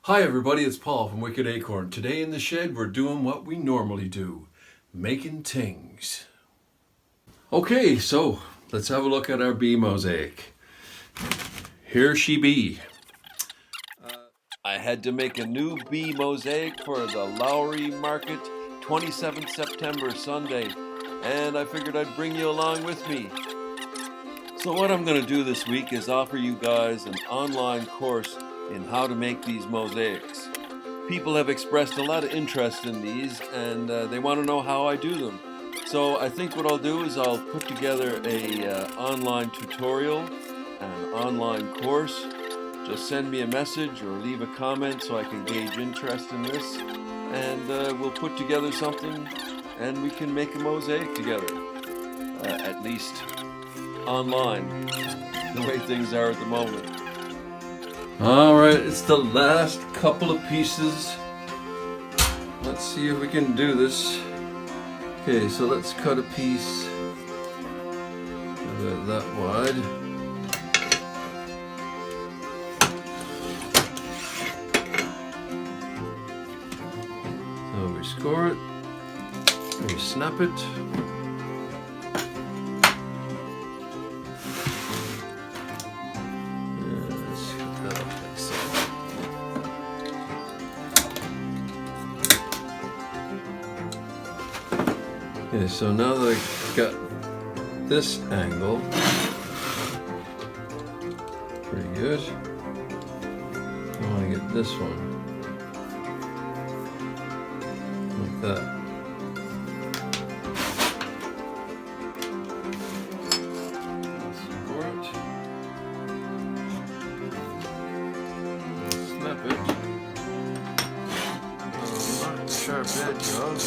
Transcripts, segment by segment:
Hi everybody, it's Paul from Wicked Acorn. Today in the shed we're doing what we normally do, making things. Okay, so let's have a look at our bee mosaic. Here she be. I had to make a new bee mosaic for the Lowry market 27th September Sunday, and I figured I'd bring you along with me. So what I'm going to do this week is offer you guys an online course in how to make these mosaics. People have expressed a lot of interest in these and they want to know how I do them. So I think what I'll do is I'll put together a online tutorial and an online course. Just send me a message or leave a comment so I can gauge interest in this, and we'll put together something and we can make a mosaic together, at least online, the way things are at the moment. Alright, it's the last couple of pieces. Let's see if we can do this. Okay, so let's cut a piece about that wide. So we score it, we snap it. Okay, so now that I've got this angle, pretty good, I want to get this one, like that. Score it, snap it, knock the sharp edge off.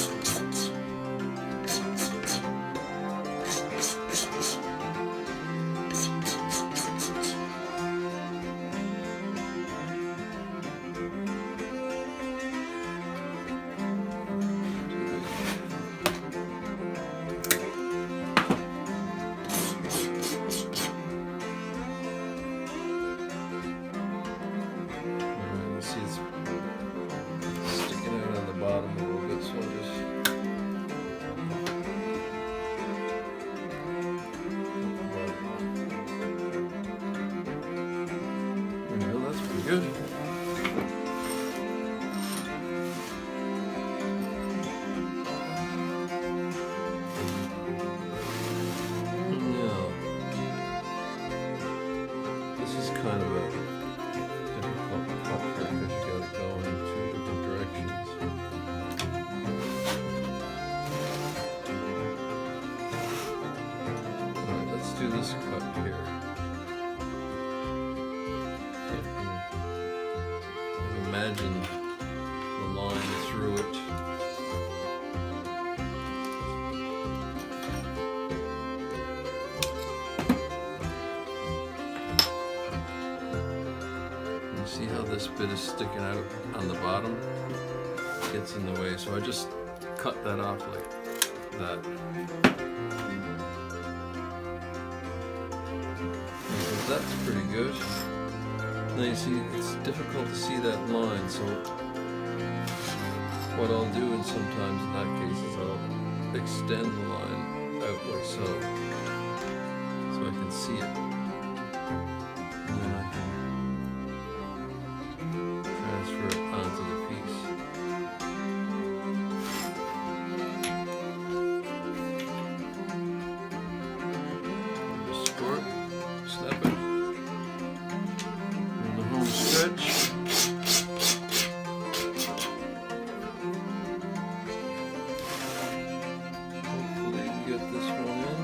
Bottom a little bit, so I'll just there we go, that's pretty good. Now, this is kind of a difficult cut here because you got to go in two different directions. Let's do this cut here. So imagine the line through it. You see how this bit is sticking out on the bottom? It gets in the way, so I just cut that off like that. That's pretty good. Now you see, it's difficult to see that line, so what I'll do in sometimes in that case is I'll extend the line out like so I can see it. And then I can transfer it onto the piece. Just score it, snap it. Stretch. Hopefully get this one in.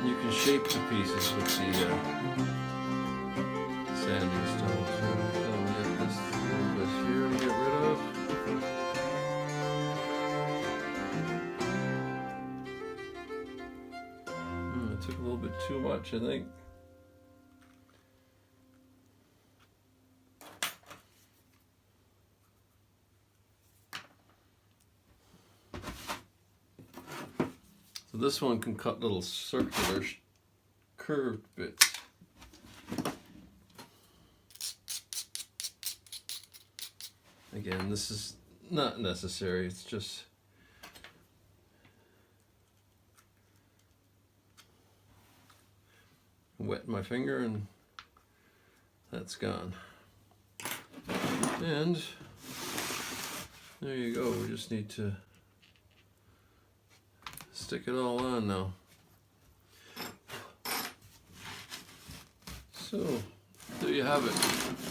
You can shape the pieces with the sanding stone too. So we got this little bit here to get rid of. It took a little bit too much, I think. So this one can cut little circular curved bits. Again, this is not necessary, it's just wet my finger and that's gone. And there you go, we just need to stick it all on now. So, there you have it.